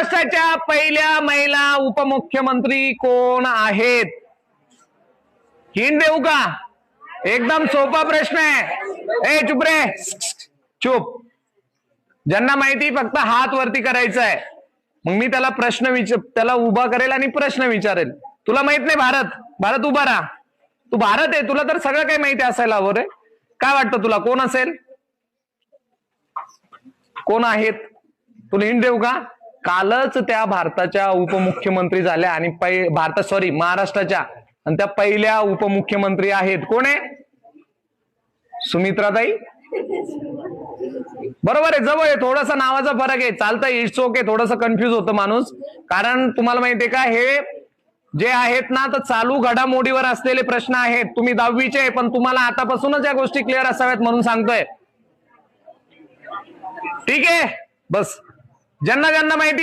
महाराष्ट्राच्या पहिल्या महिला उपमुख्यमंत्री कोण आहेत? हिंट देऊ का? एकदम सोपा प्रश्न आहे. ए चुप रे, चुप. ज्यांना माहिती फक्त हात वरती करायचा आहे. मग मी त्याला त्याला उभा करेल आणि प्रश्न विचारेल. तुला माहित नाही भारत उभा राहा. तू भारत आहे, तुला तर सगळं काही माहिती असायला हवं रे. काय वाटतं तुला कोण असेल? कोण आहेत? तुला हिंट देऊ का? कालच त्या भारताच्या उपमुख्यमंत्री झाल्या आणि महाराष्ट्राच्या, आणि त्या पहिल्या उपमुख्यमंत्री आहेत. कोण आहे? सुमित्राताई. बरोबर आहे, जवळ आहे. थोडासा नावाचा फरक आहे. चालतं, इट्स ओके. थोडंसं कन्फ्युज होतं माणूस, कारण तुम्हाला माहितीये का, हे जे आहेत ना, तर चालू घडामोडीवर असलेले प्रश्न आहेत. तुम्ही 10वीचे आहे, पण तुम्हाला आतापासूनच या गोष्टी क्लिअर असाव्यात म्हणून सांगतोय. ठीक आहे, बस. ज्यांना माहिती